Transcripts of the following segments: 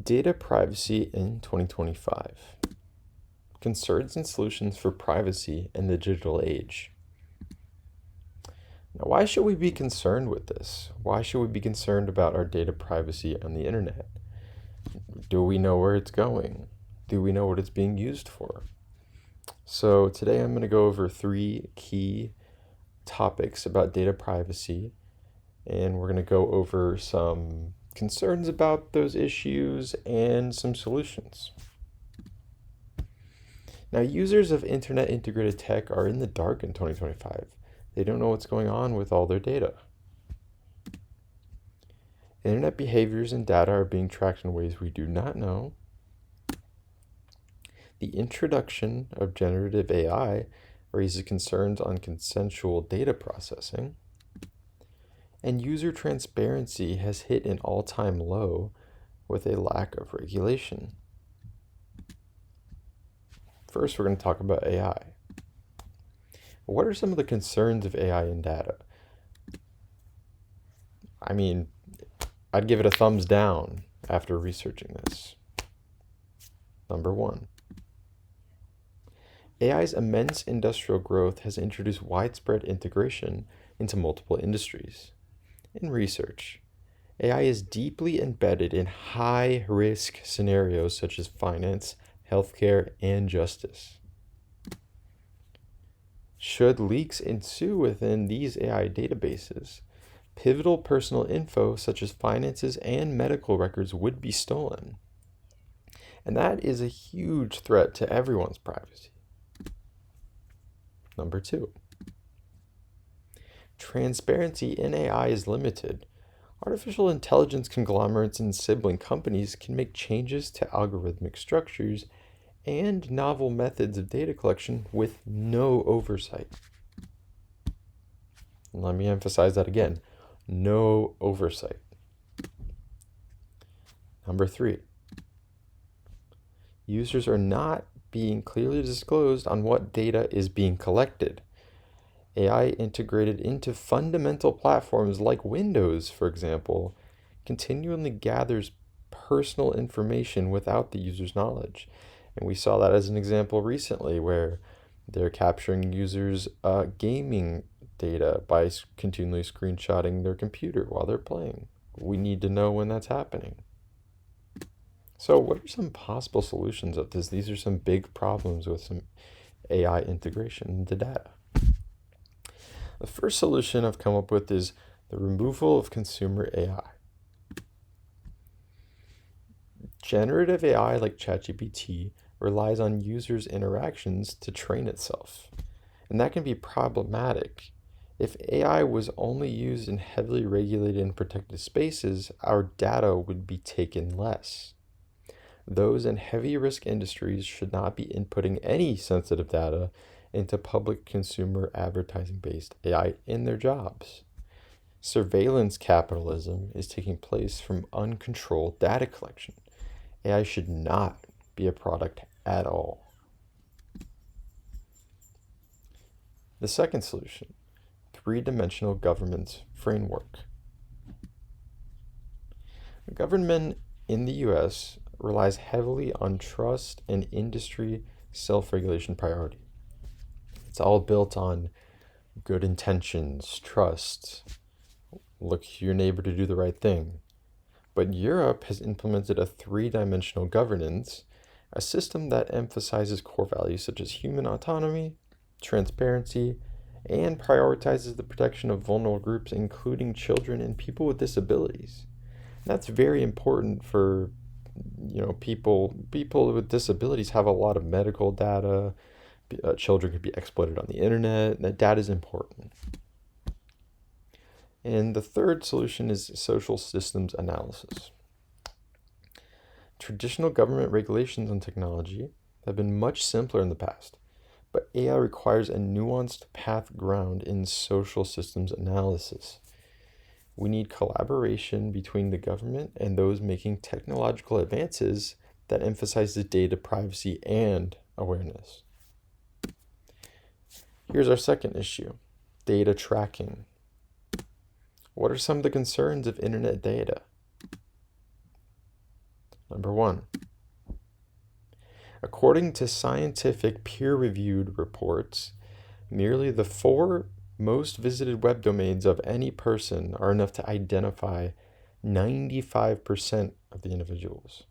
Data privacy in 2025. Concerns and solutions for privacy in the digital age. Now, why should we be concerned with this? Why should we be concerned about our data privacy on the internet? Do we know where it's going? Do we know what it's being used for? So today I'm going to go over 3 key topics about data privacy, and we're going to go over some concerns about those issues and some solutions. Now, users of internet integrated tech are in the dark in 2025. They don't know what's going on with all their data. Internet behaviors and data are being tracked in ways we do not know. The introduction of generative AI raises concerns on consensual data processing. And user transparency has hit an all-time low with a lack of regulation. First, we're going to talk about AI. What are some of the concerns of AI in data? I'd give it a thumbs down after researching this. Number 1. AI's immense industrial growth has introduced widespread integration into multiple industries. In research, AI is deeply embedded in high-risk scenarios such as finance, healthcare, and justice. Should leaks ensue within these AI databases, pivotal personal info such as finances and medical records would be stolen. And that is a huge threat to everyone's privacy. Number 2. Transparency in AI is limited. Artificial intelligence conglomerates and sibling companies can make changes to algorithmic structures and novel methods of data collection with no oversight. Let me emphasize that again. No oversight. Number 3. Users are not being clearly disclosed on what data is being collected. AI integrated into fundamental platforms like Windows, for example, continually gathers personal information without the user's knowledge. And we saw that as an example recently where they're capturing users' gaming data by continually screenshotting their computer while they're playing. We need to know when that's happening. So what are some possible solutions of this? These are some big problems with some AI integration into data. The first solution I've come up with is the removal of consumer AI. Generative AI like ChatGPT relies on users' interactions to train itself, and that can be problematic. If AI was only used in heavily regulated and protected spaces, our data would be taken less. Those in heavy risk industries should not be inputting any sensitive data into public consumer advertising-based AI in their jobs. Surveillance capitalism is taking place from uncontrolled data collection. AI should not be a product at all. The second solution, three-dimensional governance framework. Government in the US relies heavily on trust and industry self-regulation priority. It's all built on good intentions, trust, look to your neighbor to do the right thing. But Europe has implemented a three-dimensional governance, a system that emphasizes core values such as human autonomy, transparency, and prioritizes the protection of vulnerable groups, including children and people with disabilities. That's very important for people with disabilities have a lot of medical data. Children could be exploited on the internet. That data is important. And the third solution is social systems analysis. Traditional government regulations on technology have been much simpler in the past, but AI requires a nuanced path ground in social systems analysis. We need collaboration between the government and those making technological advances that emphasize the data privacy and awareness. Here's our second issue, data tracking. What are some of the concerns of internet data? Number one, according to scientific peer-reviewed reports, merely the 4 most visited web domains of any person are enough to identify 95% of the individuals.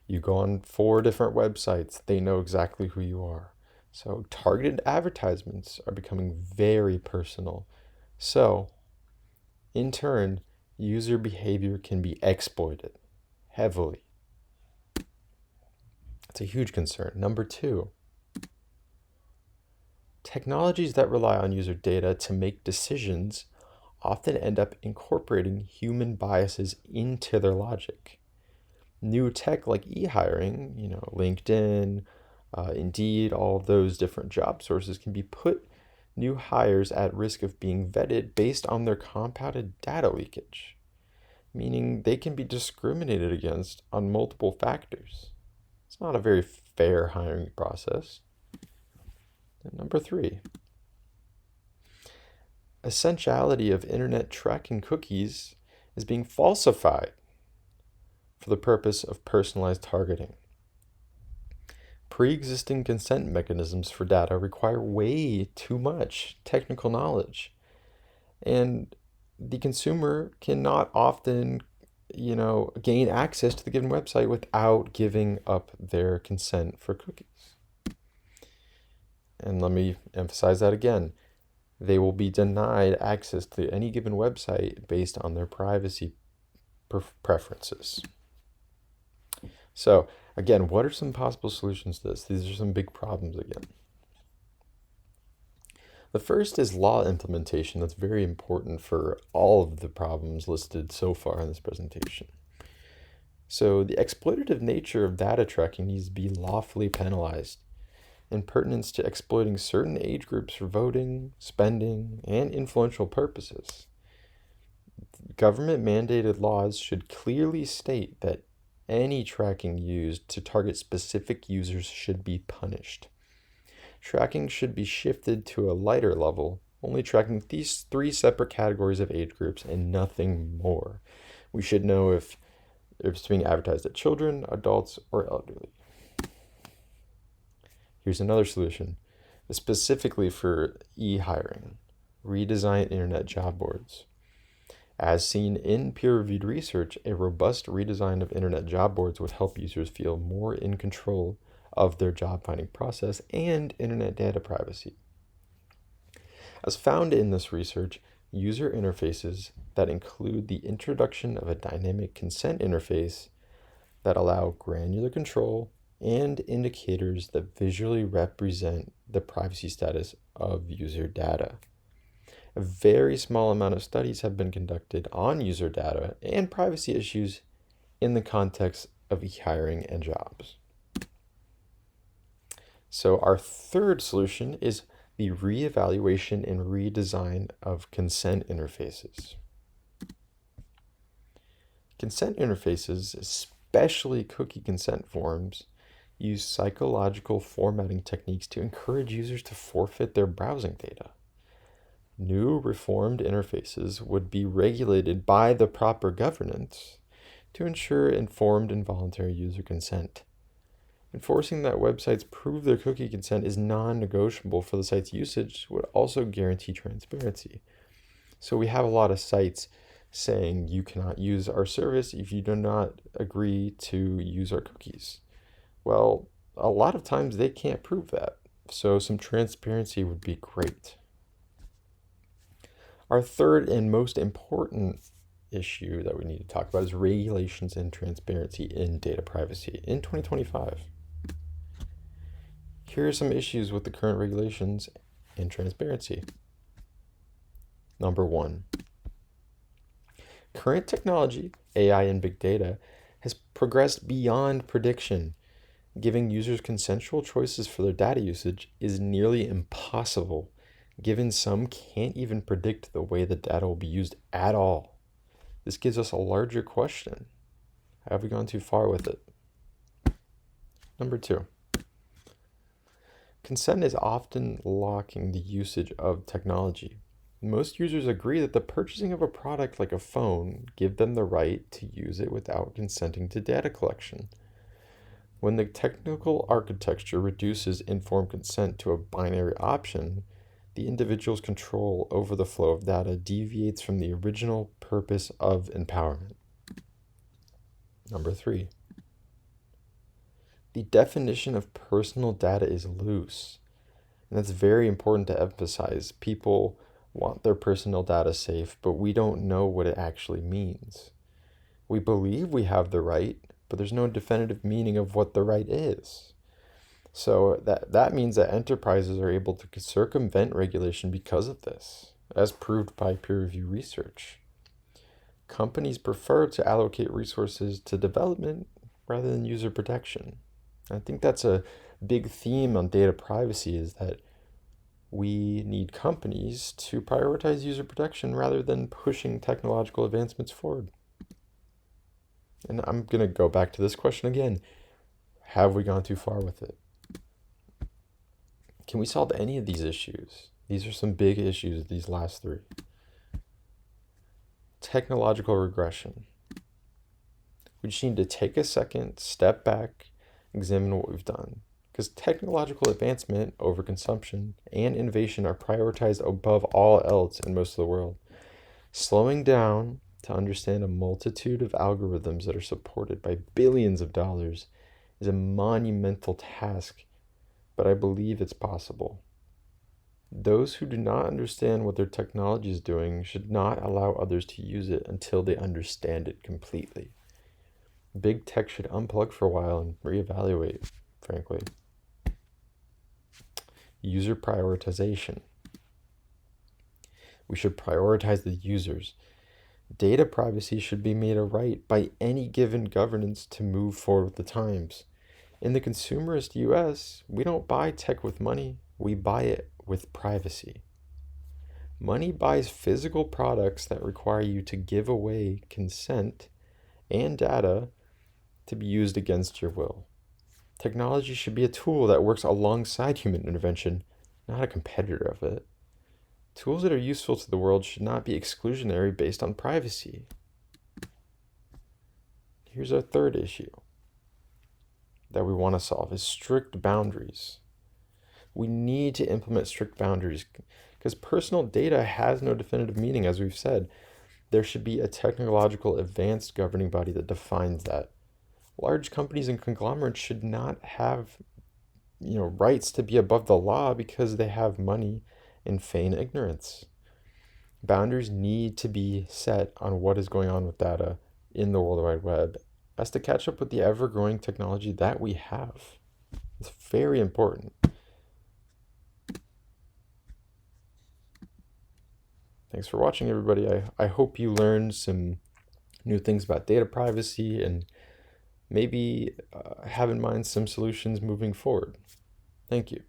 You go on 4 different websites, they know exactly who you are. So targeted advertisements are becoming very personal. So, in turn, user behavior can be exploited heavily. It's a huge concern. Number 2, technologies that rely on user data to make decisions often end up incorporating human biases into their logic. New tech like e-hiring, LinkedIn, Indeed, all of those different job sources can be put new hires at risk of being vetted based on their compounded data leakage, meaning they can be discriminated against on multiple factors. It's not a very fair hiring process. And number 3, essentiality of internet tracking cookies is being falsified for the purpose of personalized targeting. Pre-existing consent mechanisms for data require way too much technical knowledge, and the consumer cannot often, gain access to the given website without giving up their consent for cookies. And let me emphasize that again. They will be denied access to any given website based on their privacy preferences. So, again, what are some possible solutions to this? These are some big problems again. The first is law implementation. That's very important for all of the problems listed so far in this presentation. So, the exploitative nature of data tracking needs to be lawfully penalized. Impertinence to exploiting certain age groups for voting, spending, and influential purposes. Government mandated laws should clearly state that any tracking used to target specific users should be punished. Tracking should be shifted to a lighter level, only tracking these 3 separate categories of age groups and nothing more. We should know if it's being advertised at children, adults, or elderly. Here's another solution, specifically for e-hiring. Redesign internet job boards. As seen in peer-reviewed research, a robust redesign of internet job boards would help users feel more in control of their job finding process and internet data privacy. As found in this research, user interfaces that include the introduction of a dynamic consent interface that allow granular control and indicators that visually represent the privacy status of user data. A very small amount of studies have been conducted on user data and privacy issues in the context of e-hiring and jobs. So our third solution is the reevaluation and redesign of consent interfaces. Consent interfaces, especially cookie consent forms, use psychological formatting techniques to encourage users to forfeit their browsing data. New reformed interfaces would be regulated by the proper governance to ensure informed and voluntary user consent. Enforcing that websites prove their cookie consent is non-negotiable for the site's usage would also guarantee transparency. So we have a lot of sites saying you cannot use our service if you do not agree to use our cookies. Well, a lot of times they can't prove that, so some transparency would be great. Our third and most important issue that we need to talk about is regulations and transparency in data privacy in 2025. Here are some issues with the current regulations and transparency. Number 1, current technology, AI and big data, has progressed beyond prediction. Giving users consensual choices for their data usage is nearly impossible, given some can't even predict the way the data will be used at all. This gives us a larger question. Have we gone too far with it? Number 2, consent is often locking the usage of technology. Most users agree that the purchasing of a product like a phone give them the right to use it without consenting to data collection. When the technical architecture reduces informed consent to a binary option, the individual's control over the flow of data deviates from the original purpose of empowerment. Number 3, the definition of personal data is loose. And that's very important to emphasize. People want their personal data safe, but we don't know what it actually means. We believe we have the right, but there's no definitive meaning of what the right is. So that means that enterprises are able to circumvent regulation because of this, as proved by peer review research. Companies prefer to allocate resources to development rather than user protection. I think that's a big theme on data privacy, is that we need companies to prioritize user protection rather than pushing technological advancements forward. And I'm going to go back to this question again. Have we gone too far with it? Can we solve any of these issues? These are some big issues, these last 3. Technological regression. We just need to take a second, step back, examine what we've done. Because technological advancement, overconsumption, and innovation are prioritized above all else in most of the world. Slowing down to understand a multitude of algorithms that are supported by billions of dollars is a monumental task, but I believe it's possible. Those who do not understand what their technology is doing should not allow others to use it until they understand it completely. Big tech should unplug for a while and reevaluate, frankly. User prioritization. We should prioritize the users. Data privacy should be made a right by any given governance to move forward with the times. In the consumerist US, we don't buy tech with money, we buy it with privacy. Money buys physical products that require you to give away consent and data to be used against your will. Technology should be a tool that works alongside human intervention, not a competitor of it. Tools that are useful to the world should not be exclusionary based on privacy. Here's our 3rd issue that we want to solve, is strict boundaries. We need to implement strict boundaries because personal data has no definitive meaning, as we've said. There should be a technological advanced governing body that defines that. Large companies and conglomerates should not have, rights to be above the law because they have money and feign ignorance. Boundaries need to be set on what is going on with data in the World Wide Web as to catch up with the ever-growing technology that we have. It's very important. Thanks for watching, everybody. I hope you learned some new things about data privacy and maybe have in mind some solutions moving forward. Thank you.